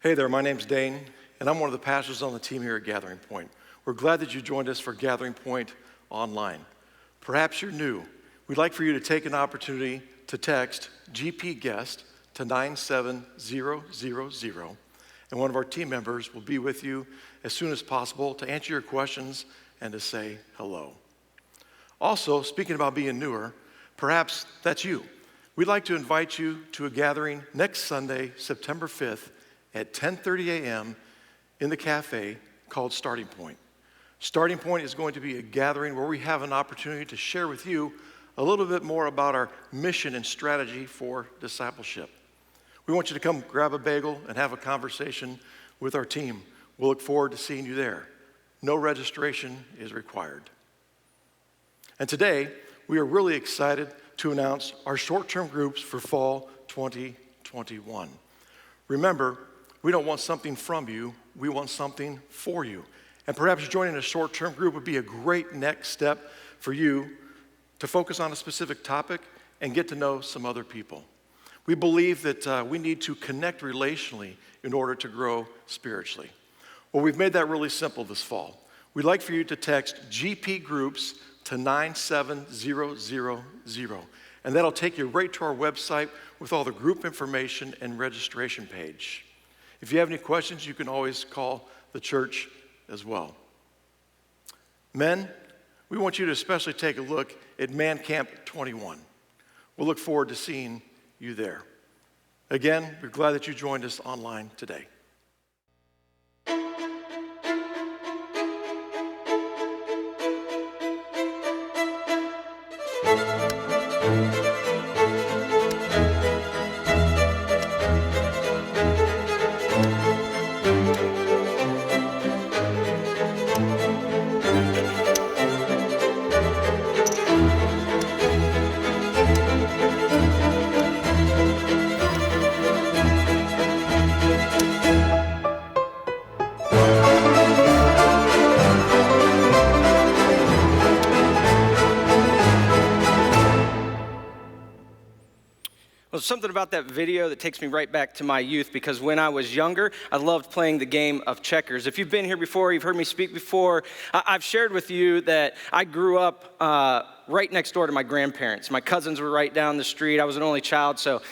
Hey there, my name's Dane, and I'm one of the pastors on the team here at GatheringPoint. We're glad that you joined us for GatheringPoint Online. Perhaps you're new. We'd like for you to take an opportunity to text GP Guest to 97000, and one of our team members will be with you as soon as possible to answer your questions and to say hello. Also, speaking about being newer, perhaps that's you. We'd like to invite you to a gathering next Sunday, September 5th at 10:30 a.m. in the cafe called Starting Point. Starting Point is going to be a gathering where we have an opportunity to share with you a little bit more about our mission and strategy for discipleship. We want you to come grab a bagel and have a conversation with our team. We'll look forward to seeing you there. No registration is required. And today, we are really excited to announce our short-term groups for fall 2021. Remember, we don't want something from you, we want something for you. And perhaps joining a short-term group would be a great next step for you to focus on a specific topic and get to know some other people. We believe that we need to connect relationally in order to grow spiritually. Well, we've made that really simple this fall. We'd like for you to text GP Groups to 97000, and that'll take you right to our website with all the group information and registration page. If you have any questions, you can always call the church as well. Men, we want you to especially take a look at Man Camp 21. We'll look forward to seeing you there. Again, we're glad that you joined us online today. Something about that video that takes me right back to my youth, because when I was younger, I loved playing the game of checkers. If you've been here before, you've heard me speak before, I've shared with you that I grew up right next door to my grandparents. My cousins were right down the street. I was an only child, so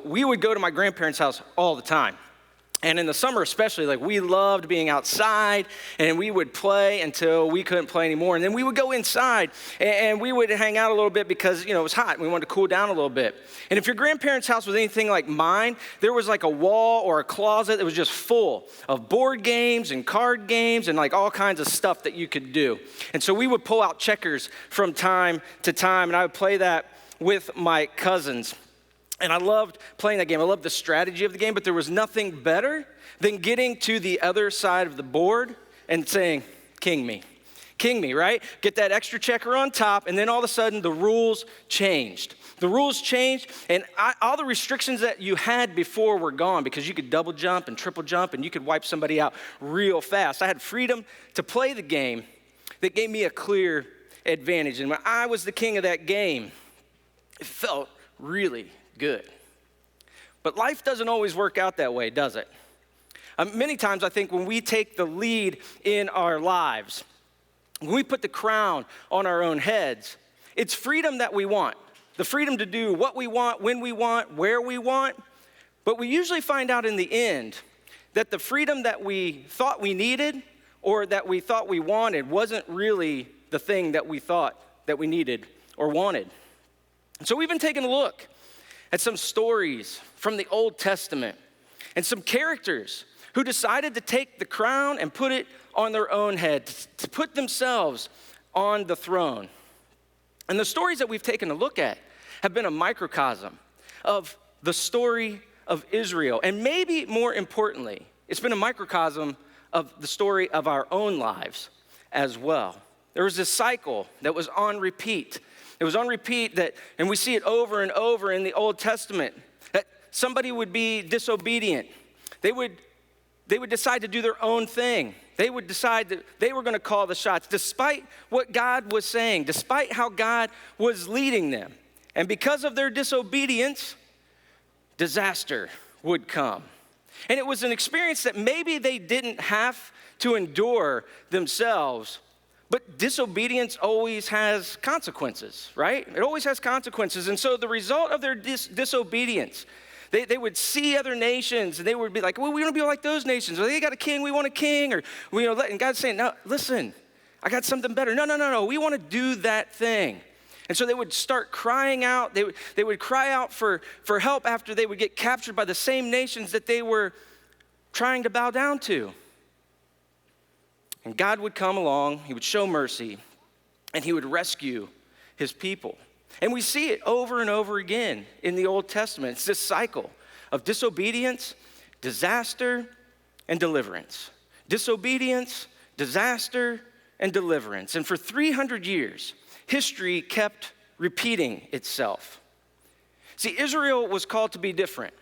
we would go to my grandparents' house all the time. And in the summer especially, we loved being outside, and we would play until we couldn't play anymore. And then we would go inside, and we would hang out a little bit because, it was hot, and we wanted to cool down a little bit. And if your grandparents' house was anything like mine, there was a wall or a closet that was just full of board games and card games and all kinds of stuff that you could do. And so we would pull out checkers from time to time, and I would play that with my cousins. And I loved playing that game. I loved the strategy of the game, but there was nothing better than getting to the other side of the board and saying, king me, right? Get that extra checker on top, and then all of a sudden the rules changed. The rules changed, and all the restrictions that you had before were gone, because you could double jump and triple jump, and you could wipe somebody out real fast. I had freedom to play the game that gave me a clear advantage. And when I was the king of that game, it felt really good. But life doesn't always work out that way, does it? Many times I think when we take the lead in our lives, when we put the crown on our own heads, it's freedom that we want. The freedom to do what we want, when we want, where we want. But we usually find out in the end that the freedom that we thought we needed or that we thought we wanted wasn't really the thing that we thought that we needed or wanted. So we've been taking a look at some stories from the Old Testament and some characters who decided to take the crown and put it on their own head, to put themselves on the throne. And the stories that we've taken a look at have been a microcosm of the story of Israel. And maybe more importantly, it's been a microcosm of the story of our own lives as well. There was this cycle that was on repeat. It was on repeat and we see it over and over in the Old Testament, that somebody would be disobedient. They would decide to do their own thing. They would decide that they were going to call the shots, despite what God was saying, despite how God was leading them. And because of their disobedience, disaster would come. And it was an experience that maybe they didn't have to endure themselves, but disobedience always has consequences, right? It always has consequences. And so the result of their disobedience, they would see other nations and they would be like, well, we want to be like those nations. Or they got a king, we want a king. Or, and God's saying, no, listen, I got something better. No, we want to do that thing. And so they would start crying out. They would cry out for help after they would get captured by the same nations that they were trying to bow down to. And God would come along, he would show mercy, and he would rescue his people. And we see it over and over again in the Old Testament. It's this cycle of disobedience, disaster, and deliverance. Disobedience, disaster, and deliverance. And for 300 years, history kept repeating itself. See, Israel was called to be different.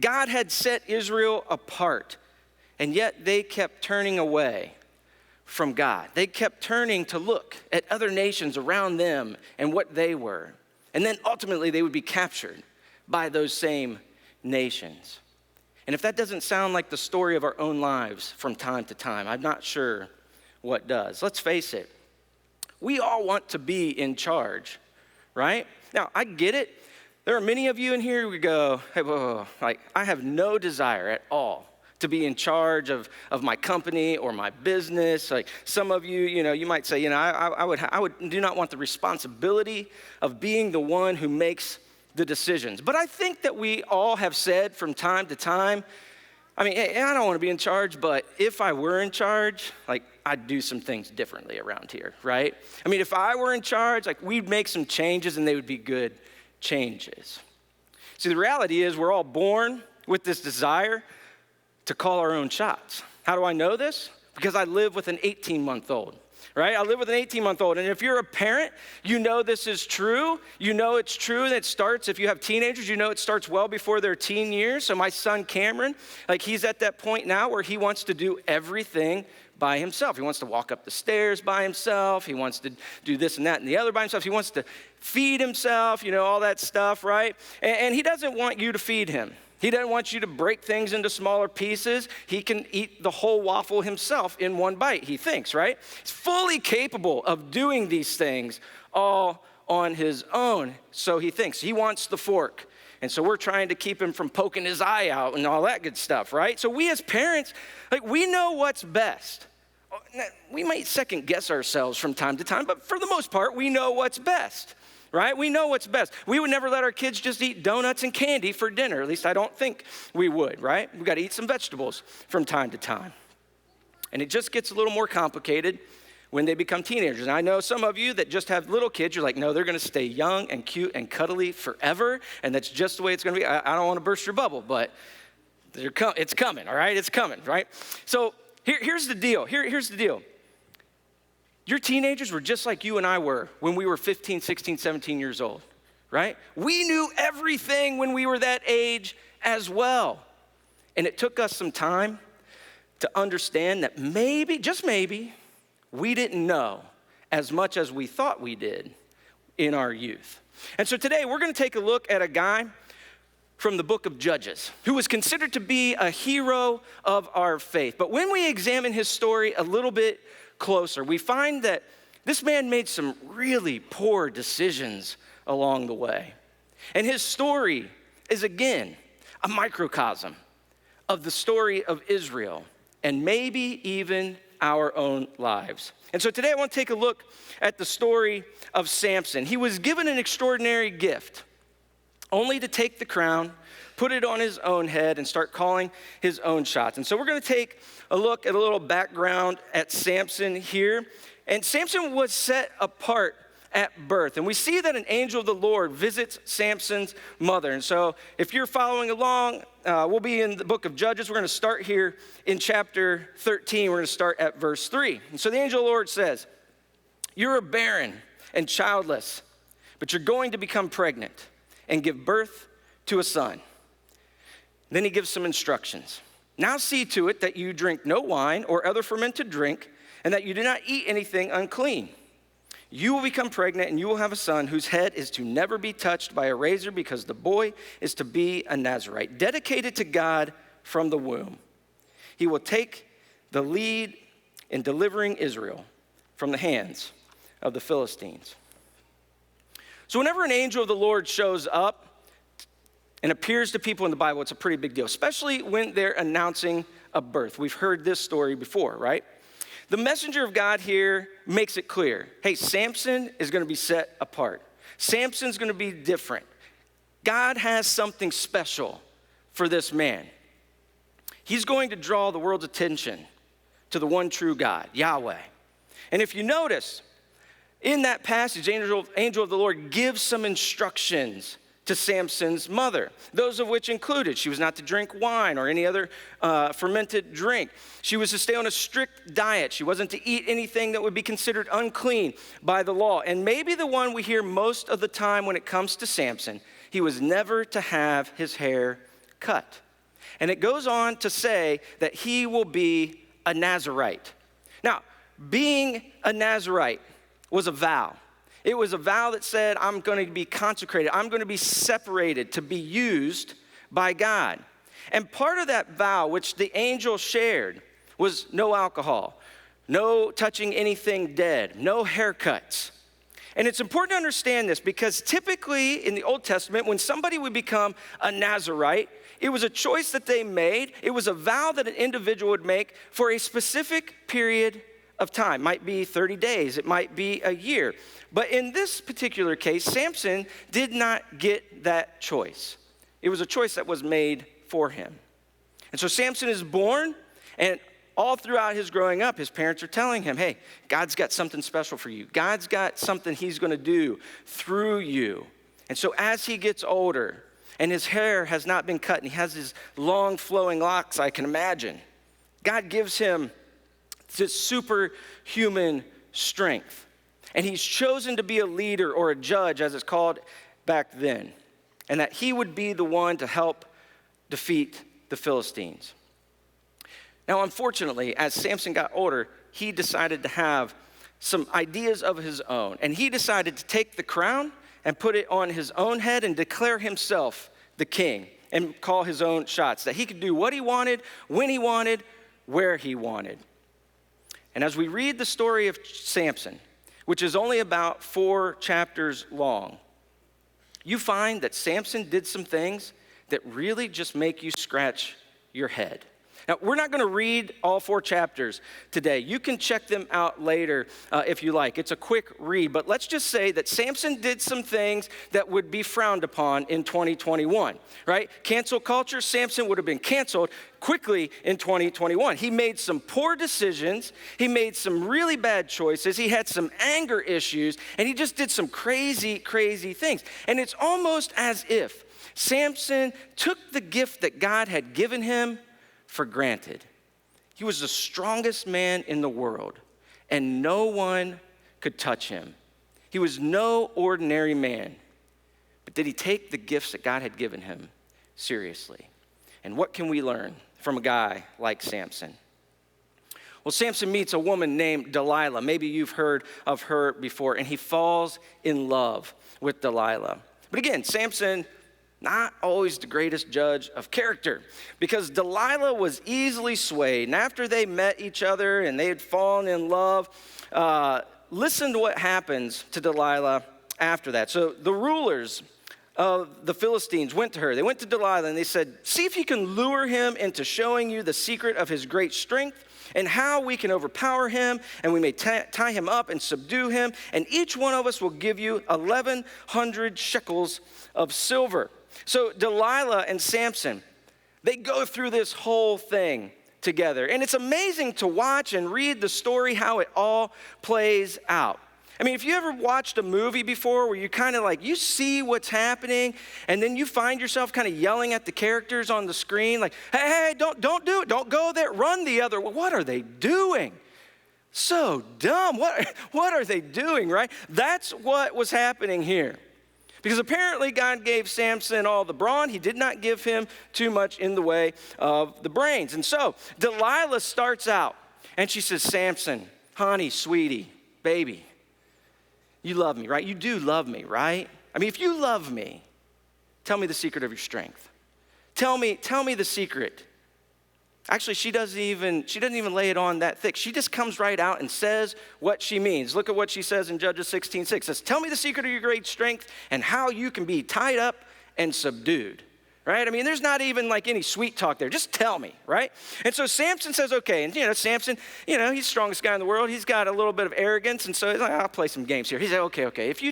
God had set Israel apart, and yet they kept turning away from God. They kept turning to look at other nations around them and what they were. And then ultimately they would be captured by those same nations. And if that doesn't sound like the story of our own lives from time to time, I'm not sure what does. Let's face it. We all want to be in charge, right? Now, I get it. There are many of you in here who go, hey, whoa, like, I have no desire at all to be in charge of my company or my business. Like some of you, you might say, I would do not want the responsibility of being the one who makes the decisions. But I think that we all have said from time to time, hey, I don't want to be in charge, but if I were in charge, like I'd do some things differently around here, right? If I were in charge, like we'd make some changes and they would be good changes. See, the reality is we're all born with this desire to call our own shots. How do I know this? Because I live with an 18-month-old, right? I live with an 18-month-old, and if you're a parent, you know this is true. You know it's true, and it starts, if you have teenagers, you know it starts well before their teen years. So my son Cameron, like he's at that point now where he wants to do everything by himself. He wants to walk up the stairs by himself. He wants to do this and that and the other by himself. He wants to feed himself, all that stuff, right? And he doesn't want you to feed him. He doesn't want you to break things into smaller pieces. He can eat the whole waffle himself in one bite, he thinks, right? He's fully capable of doing these things all on his own, so he thinks. He wants the fork. And so we're trying to keep him from poking his eye out and all that good stuff, right? So we as parents, we know what's best. We might second guess ourselves from time to time, but for the most part, we know what's best. Right? We know what's best. We would never let our kids just eat donuts and candy for dinner. At least I don't think we would, right? We've got to eat some vegetables from time to time. And it just gets a little more complicated when they become teenagers. And I know some of you that just have little kids, you're like, no, they're going to stay young and cute and cuddly forever. And that's just the way it's going to be. I don't want to burst your bubble, but it's coming, all right? It's coming, right? So here's the deal. Here's the deal. Your teenagers were just like you and I were when we were 15, 16, 17 years old, right? We knew everything when we were that age as well. And it took us some time to understand that maybe, just maybe, we didn't know as much as we thought we did in our youth. And so today we're going to take a look at a guy from the book of Judges who was considered to be a hero of our faith. But when we examine his story a little bit closer, we find that this man made some really poor decisions along the way. And his story is, again, a microcosm of the story of Israel and maybe even our own lives. And so today I want to take a look at the story of Samson. He was given an extraordinary gift, only to take the crown, put it on his own head, and start calling his own shots. And so we're going to take a look at a little background at Samson here. And Samson was set apart at birth. And we see that an angel of the Lord visits Samson's mother. And so if you're following along, we'll be in the book of Judges. We're going to start here in chapter 13. We're going to start at verse 3. And so the angel of the Lord says, "You are barren and childless, but you're going to become pregnant and give birth to a son." Then he gives some instructions. "Now see to it that you drink no wine or other fermented drink, and that you do not eat anything unclean. You will become pregnant, and you will have a son whose head is to never be touched by a razor, because the boy is to be a Nazirite, dedicated to God from the womb. He will take the lead in delivering Israel from the hands of the Philistines. So whenever an angel of the Lord shows up and appears to people in the Bible, it's a pretty big deal, especially when they're announcing a birth. We've heard this story before, right? The messenger of God here makes it clear. Hey, Samson is going to be set apart. Samson's going to be different. God has something special for this man. He's going to draw the world's attention to the one true God, Yahweh. And if you notice, in that passage, angel of the Lord gives some instructions to Samson's mother, those of which included she was not to drink wine or any other fermented drink. She was to stay on a strict diet. She wasn't to eat anything that would be considered unclean by the law. And maybe the one we hear most of the time when it comes to Samson, he was never to have his hair cut. And it goes on to say that he will be a Nazirite. Now, being a Nazirite was a vow. It was a vow that said, I'm going to be consecrated. I'm going to be separated to be used by God. And part of that vow, which the angel shared, was no alcohol, no touching anything dead, no haircuts. And it's important to understand this because typically in the Old Testament, when somebody would become a Nazirite, it was a choice that they made. It was a vow that an individual would make for a specific period of time. It might be 30 days. It might be a year. But in this particular case, Samson did not get that choice. It was a choice that was made for him. And so Samson is born, and all throughout his growing up, his parents are telling him, hey, God's got something special for you. God's got something he's going to do through you. And so as he gets older, and his hair has not been cut, and he has his long flowing locks, I can imagine, God gives him this superhuman strength. And he's chosen to be a leader or a judge, as it's called back then. And that he would be the one to help defeat the Philistines. Now, unfortunately, as Samson got older, he decided to have some ideas of his own. And he decided to take the crown and put it on his own head and declare himself the king and call his own shots. That he could do what he wanted, when he wanted, where he wanted. And as we read the story of Samson, which is only about 4 chapters long, you find that Samson did some things that really just make you scratch your head. Now, we're not going to read all 4 chapters today. You can check them out later if you like. It's a quick read, but let's just say that Samson did some things that would be frowned upon in 2021, right? Cancel culture, Samson would have been canceled quickly in 2021. He made some poor decisions. He made some really bad choices. He had some anger issues, and he just did some crazy, crazy things. And it's almost as if Samson took the gift that God had given him for granted. He was the strongest man in the world, and no one could touch him. He was no ordinary man. But did he take the gifts that God had given him seriously? And what can we learn from a guy like Samson? Well, Samson meets a woman named Delilah. Maybe you've heard of her before, and he falls in love with Delilah. But again, Samson, not always the greatest judge of character, because Delilah was easily swayed. And after they met each other and they had fallen in love, listen to what happens to Delilah after that. So the rulers of the Philistines went to her. They went to Delilah and they said, see if you can lure him into showing you the secret of his great strength and how we can overpower him, and we may tie him up and subdue him, and each one of us will give you 1,100 shekels of silver. So Delilah and Samson, they go through this whole thing together. And it's amazing to watch and read the story, how it all plays out. I mean, if you ever watched a movie before where you kind of like, you see what's happening, and then you find yourself kind of yelling at the characters on the screen, like, hey, don't do it, don't go there, run the other way. What are they doing? So dumb. What are they doing, right? That's what was happening here. Because apparently God gave Samson all the brawn. He did not give him too much in the way of the brains. And so Delilah starts out and she says, Samson, honey, sweetie, baby, you love me, right? You do love me, right? I mean, if you love me, tell me the secret of your strength. Tell me the secret Actually, she doesn't even lay it on that thick. She just comes right out and says what she means. Look at what she says in Judges 16:6. It says, tell me the secret of your great strength and how you can be tied up and subdued. Right? I mean, there's not even like any sweet talk there. Just tell me, right? And so Samson says, okay. And, Samson, he's the strongest guy in the world. He's got a little bit of arrogance. And so he's like, I'll play some games here. He said, okay. If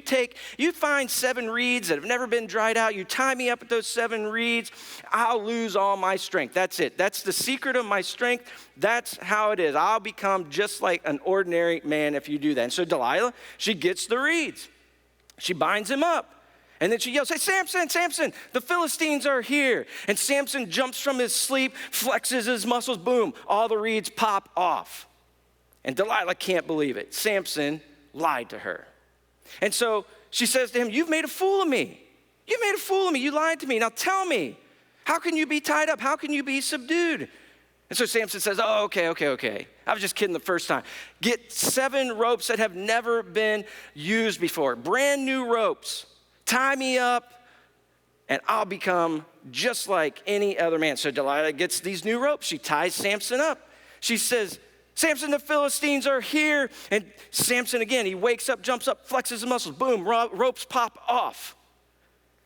you find 7 reeds that have never been dried out, you tie me up with those 7 reeds, I'll lose all my strength. That's it. That's the secret of my strength. That's how it is. I'll become just like an ordinary man if you do that. And so Delilah, she gets the reeds. She binds him up. And then she yells, hey, Samson, the Philistines are here. And Samson jumps from his sleep, flexes his muscles, boom, all the reeds pop off. And Delilah can't believe it. Samson lied to her. And so she says to him, you've made a fool of me. You made a fool of me. You lied to me. Now tell me, how can you be tied up? How can you be subdued? And so Samson says, oh, okay. I was just kidding the first time. Get 7 ropes that have never been used before, brand new ropes. Tie me up, and I'll become just like any other man. So Delilah gets these new ropes. She ties Samson up. She says, Samson, the Philistines are here. And Samson, again, he wakes up, jumps up, flexes his muscles. Boom, ropes pop off.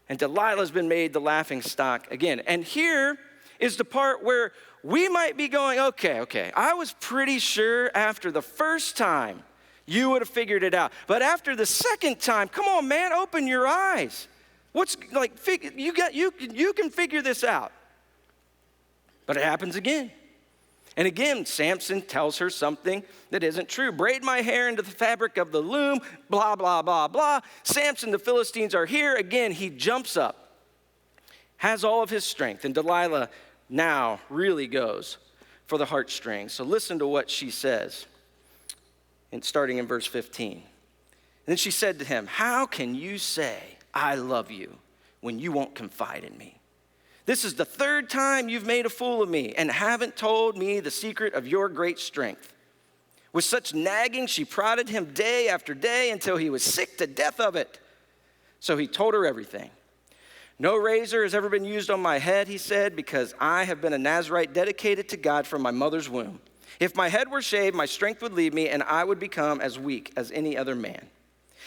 And Delilah's been made the laughing stock again. And here is the part where we might be going, okay. I was pretty sure after the first time you would have figured it out. But after the second time, come on, man, open your eyes. You can figure this out. But it happens again. And again, Samson tells her something that isn't true. Braid my hair into the fabric of the loom, blah, blah, blah, blah. Samson, the Philistines are here. Again, he jumps up, has all of his strength. And Delilah now really goes for the heartstrings. So listen to what she says. And starting in verse 15. And then she said to him, how can you say, I love you, when you won't confide in me? This is the 3rd time you've made a fool of me and haven't told me the secret of your great strength. With such nagging, she prodded him day after day until he was sick to death of it. So he told her everything. No razor has ever been used on my head, he said, because I have been a Nazirite dedicated to God from my mother's womb. If my head were shaved, my strength would leave me, and I would become as weak as any other man.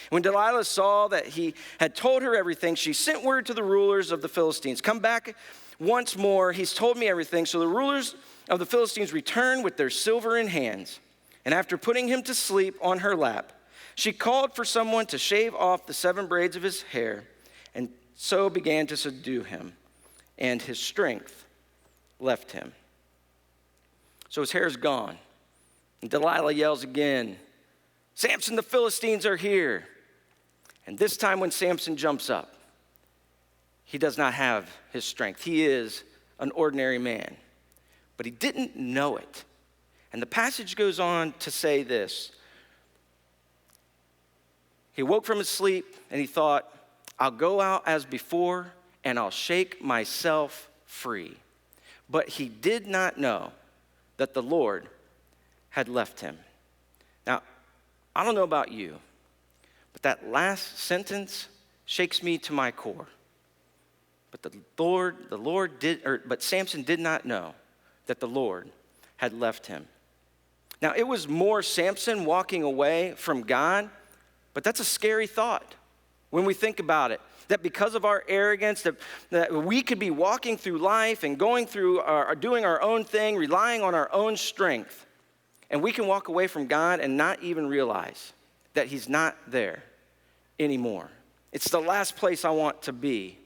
When Delilah saw that he had told her everything, she sent word to the rulers of the Philistines. Come back once more. He's told me everything. So the rulers of the Philistines returned with their silver in hands. And after putting him to sleep on her lap, she called for someone to shave off the 7 braids of his hair, and so began to subdue him, and his strength left him. So his hair is gone. And Delilah yells again, Samson, the Philistines are here. And this time when Samson jumps up, he does not have his strength. He is an ordinary man. But he didn't know it. And the passage goes on to say this. He woke from his sleep and he thought, I'll go out as before and I'll shake myself free. But he did not know that the Lord had left him. Now, I don't know about you, but that last sentence shakes me to my core. But Samson did not know that the Lord had left him. Now, it was more Samson walking away from God, but that's a scary thought when we think about it. That because of our arrogance, that we could be walking through life and going through doing our own thing, relying on our own strength, and we can walk away from God and not even realize that he's not there anymore. It's the last place I want to be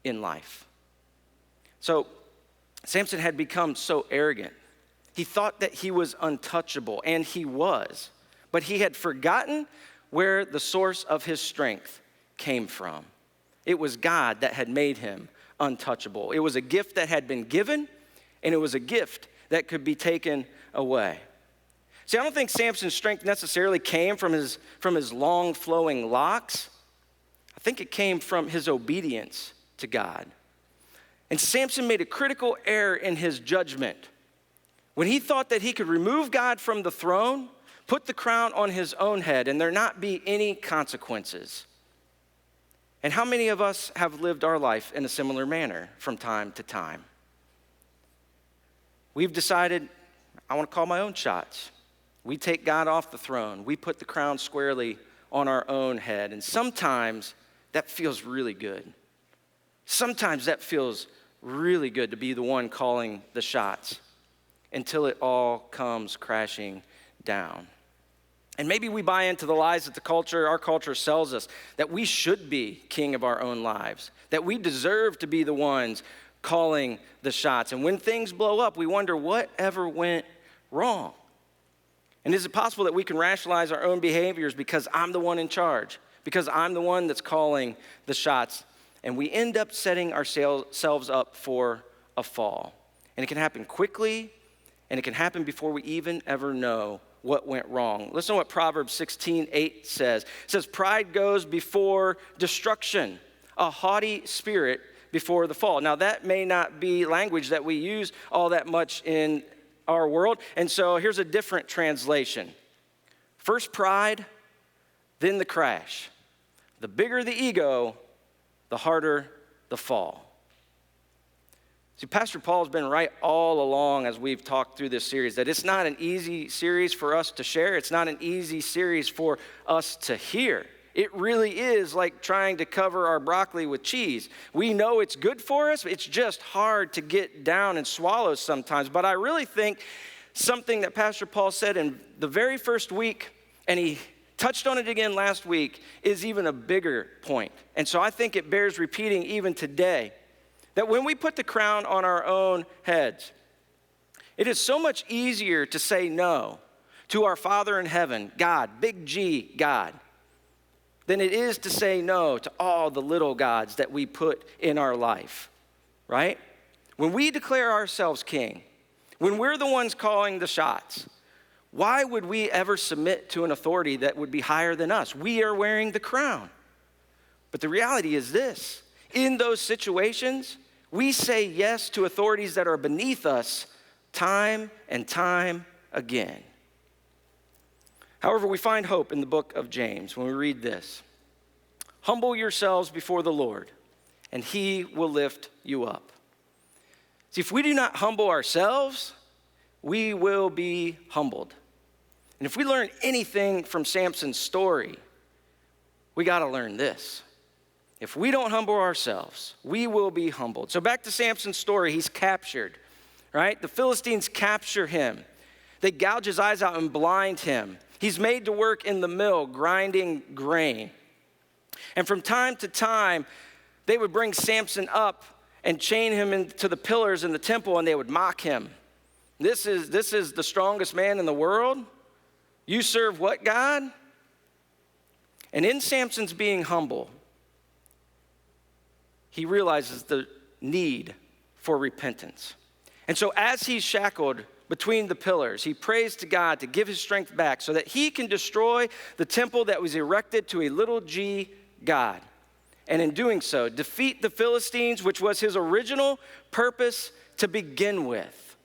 in life. So Samson had become so arrogant. He thought that he was untouchable, and he was, but he had forgotten where the source of his strength came from. It was God that had made him untouchable. It was a gift that had been given, and it was a gift that could be taken away. See, I don't think Samson's strength necessarily came from his long flowing locks. I think it came from his obedience to God. And Samson made a critical error in his judgment. When he thought that he could remove God from the throne, put the crown on his own head, and there not be any consequences. And how many of us have lived our life in a similar manner from time to time? we've decided, I want to call my own shots. We take God off the throne. We put the crown squarely on our own head. And sometimes that feels really good. Sometimes that feels really good to be the one calling the shots until it all comes crashing down. And maybe we buy into the lies that our culture sells us, that we should be king of our own lives, that we deserve to be the ones calling the shots. And when things blow up, we wonder whatever went wrong. And is it possible that we can rationalize our own behaviors because I'm the one in charge, because I'm the one that's calling the shots, and we end up setting ourselves up for a fall? And it can happen quickly, and it can happen before we even ever know what went wrong. Listen to what Proverbs 16:8 says. It says, pride goes before destruction, a haughty spirit before the fall. Now, that may not be language that we use all that much in our world, and so here's a different translation. First pride, then the crash. The bigger the ego, the harder the fall. See, Pastor Paul's been right all along as we've talked through this series, that it's not an easy series for us to share. It's not an easy series for us to hear. It really is like trying to cover our broccoli with cheese. We know it's good for us, but it's just hard to get down and swallow sometimes. But I really think something that Pastor Paul said in the very first week, and he touched on it again last week, is even a bigger point. And so I think it bears repeating even today, that when we put the crown on our own heads, it is so much easier to say no to our Father in heaven, God, big G, God, than it is to say no to all the little gods that we put in our life, right? When we declare ourselves king, when we're the ones calling the shots, why would we ever submit to an authority that would be higher than us? We are wearing the crown. But the reality is this: in those situations, we say yes to authorities that are beneath us time and time again. However, we find hope in the book of James when we read this. Humble yourselves before the Lord, and he will lift you up. See, if we do not humble ourselves, we will be humbled. And if we learn anything from Samson's story, we got to learn this. If we don't humble ourselves, we will be humbled. So back to Samson's story, he's captured, right? The Philistines capture him. They gouge his eyes out and blind him. He's made to work in the mill, grinding grain. And from time to time, they would bring Samson up and chain him into the pillars in the temple, and they would mock him. This is the strongest man in the world? You serve what God? And in Samson's being humble, he realizes the need for repentance. And so as he's shackled between the pillars, he prays to God to give his strength back so that he can destroy the temple that was erected to a little g God. And in doing so, defeat the Philistines, which was his original purpose to begin with.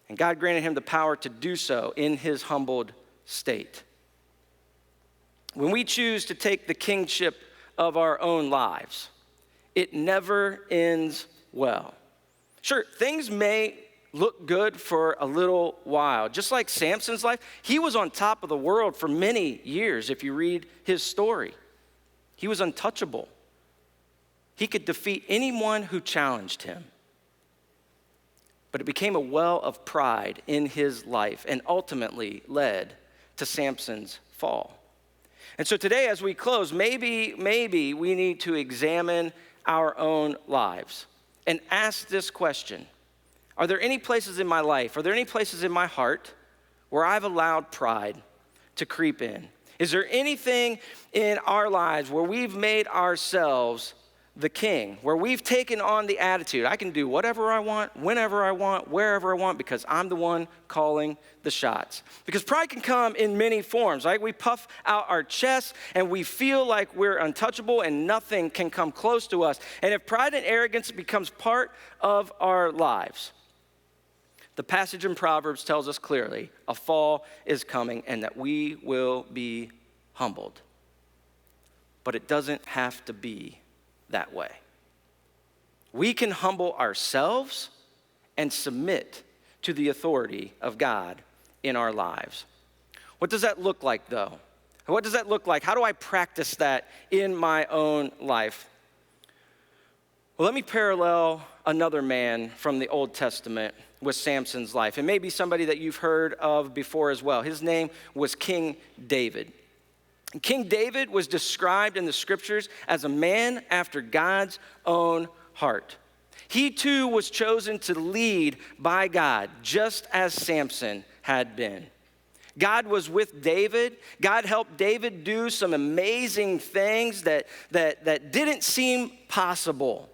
And God granted him the power to do so in his humbled state. When we choose to take the kingship of our own lives, it never ends well. Sure, things may look good for a little while. Just like Samson's life, he was on top of the world for many years if you read his story. He was untouchable. He could defeat anyone who challenged him. But it became a well of pride in his life and ultimately led to Samson's fall. And so today as we close, maybe we need to examine our own lives and ask this question. Are there any places in my life, are there any places in my heart where I've allowed pride to creep in? Is there anything in our lives where we've made ourselves the king, where we've taken on the attitude, I can do whatever I want, whenever I want, wherever I want, because I'm the one calling the shots? Because pride can come in many forms, right? We puff out our chest and we feel like we're untouchable and nothing can come close to us. And if pride and arrogance becomes part of our lives, the passage in Proverbs tells us clearly a fall is coming and that we will be humbled. But it doesn't have to be that way. We can humble ourselves and submit to the authority of God in our lives. What does that look like, though? What does that look like? How do I practice that in my own life? Well, let me parallel another man from the Old Testament with Samson's life. And maybe somebody that you've heard of before as well. His name was King David. King David was described in the scriptures as a man after God's own heart. He too was chosen to lead by God, just as Samson had been. God was with David. God helped David do some amazing things that didn't seem possible,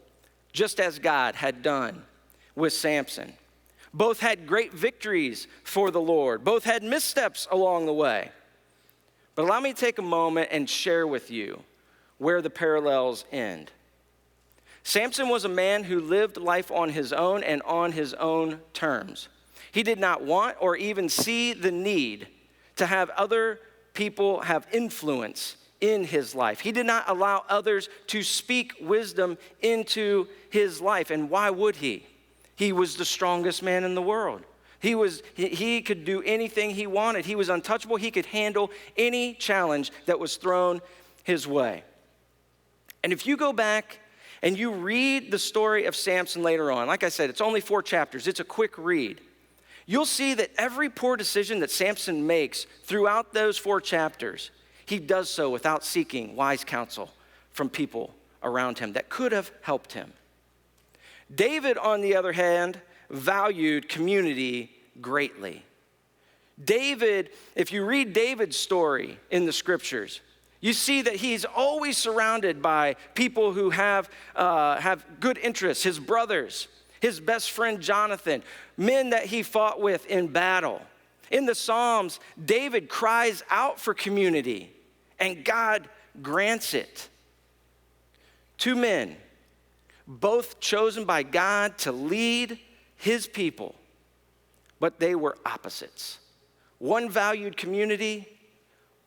just as God had done with Samson. Both had great victories for the Lord. Both had missteps along the way. But allow me to take a moment and share with you where the parallels end. Samson was a man who lived life on his own and on his own terms. He did not want or even see the need to have other people have influence in his life. He did not allow others to speak wisdom into his life. And why would he? He was the strongest man in the world. He could do anything he wanted. He was untouchable. He could handle any challenge that was thrown his way. And if you go back and you read the story of Samson later on, like I said, it's only 4 chapters. It's a quick read. You'll see that every poor decision that Samson makes throughout those 4 chapters, he does so without seeking wise counsel from people around him that could have helped him. David, on the other hand, valued community greatly. David, if you read David's story in the scriptures, you see that he's always surrounded by people who have good interests, his brothers, his best friend Jonathan, men that he fought with in battle. In the Psalms, David cries out for community, and God grants it. 2 men, both chosen by God to lead his people, but they were opposites. One valued community,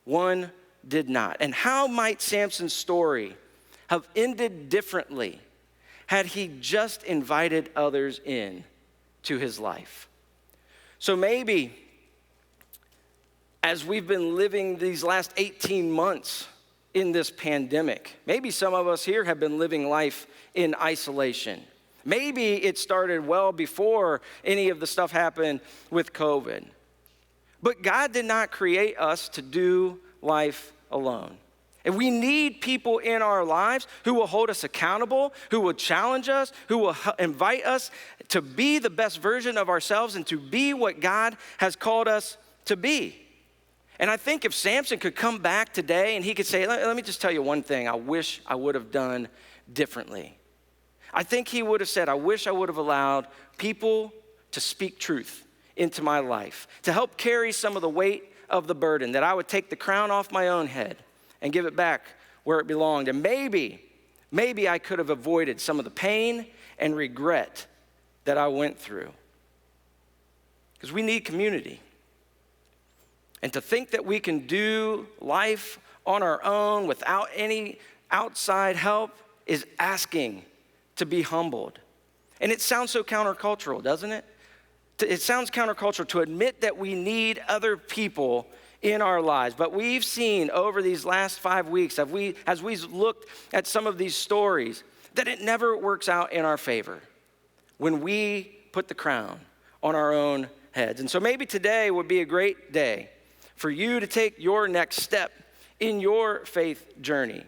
one did not. And how might Samson's story have ended differently had he just invited others in to his life? So maybe as we've been living these last 18 months in this pandemic, maybe some of us here have been living life in isolation. Maybe it started well before any of the stuff happened with COVID. But God did not create us to do life alone. And we need people in our lives who will hold us accountable, who will challenge us, who will invite us to be the best version of ourselves and to be what God has called us to be. And I think if Samson could come back today and he could say, let me just tell you one thing I wish I would have done differently. I think he would have said, I wish I would have allowed people to speak truth into my life, to help carry some of the weight of the burden, that I would take the crown off my own head and give it back where it belonged. And maybe I could have avoided some of the pain and regret that I went through. Because we need community. And to think that we can do life on our own without any outside help is asking to be humbled. And it sounds so countercultural, doesn't it? It sounds countercultural to admit that we need other people in our lives. But we've seen over these last 5 weeks, as we've looked at some of these stories, that it never works out in our favor when we put the crown on our own heads. And so maybe today would be a great day for you to take your next step in your faith journey,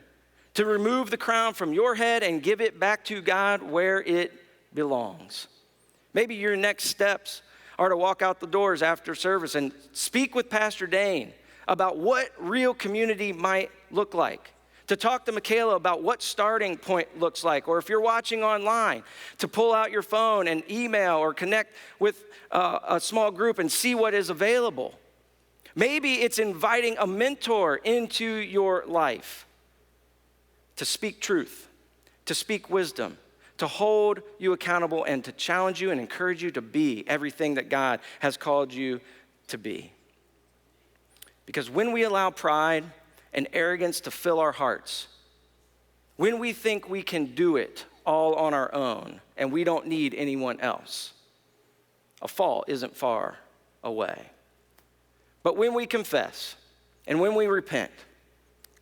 to remove the crown from your head and give it back to God where it belongs. Maybe your next steps are to walk out the doors after service and speak with Pastor Dane about what real community might look like, to talk to Michaela about what starting point looks like, or if you're watching online, to pull out your phone and email or connect with a small group and see what is available. Maybe it's inviting a mentor into your life to speak truth, to speak wisdom, to hold you accountable and to challenge you and encourage you to be everything that God has called you to be. Because when we allow pride and arrogance to fill our hearts, when we think we can do it all on our own and we don't need anyone else, a fall isn't far away. But when we confess and when we repent,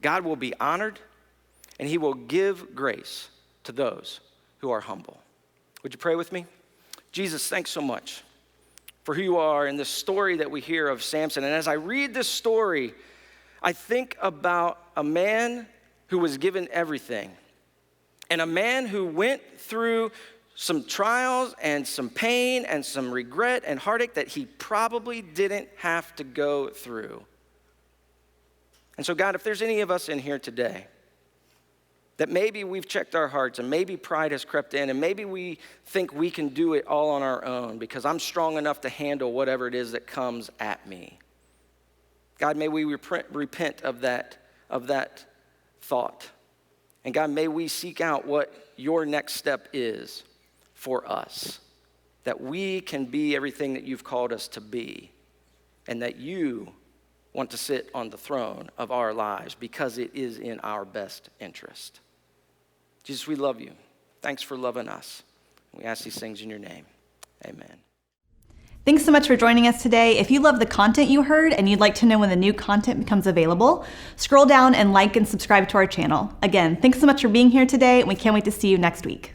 God will be honored and he will give grace to those who are humble. Would you pray with me? Jesus, thanks so much for who you are and the story that we hear of Samson. And as I read this story, I think about a man who was given everything and a man who went through some trials and some pain and some regret and heartache that he probably didn't have to go through. And so, God, if there's any of us in here today that maybe we've checked our hearts and maybe pride has crept in and maybe we think we can do it all on our own because I'm strong enough to handle whatever it is that comes at me. God, may we repent of that thought. And God, may we seek out what your next step is for us, that we can be everything that you've called us to be, and that you want to sit on the throne of our lives because it is in our best interest. Jesus, we love you. Thanks for loving us. We ask these things in your name. Amen. Thanks so much for joining us today. If you love the content you heard and you'd like to know when the new content becomes available, scroll down and like and subscribe to our channel. Again, thanks so much for being here today, and we can't wait to see you next week.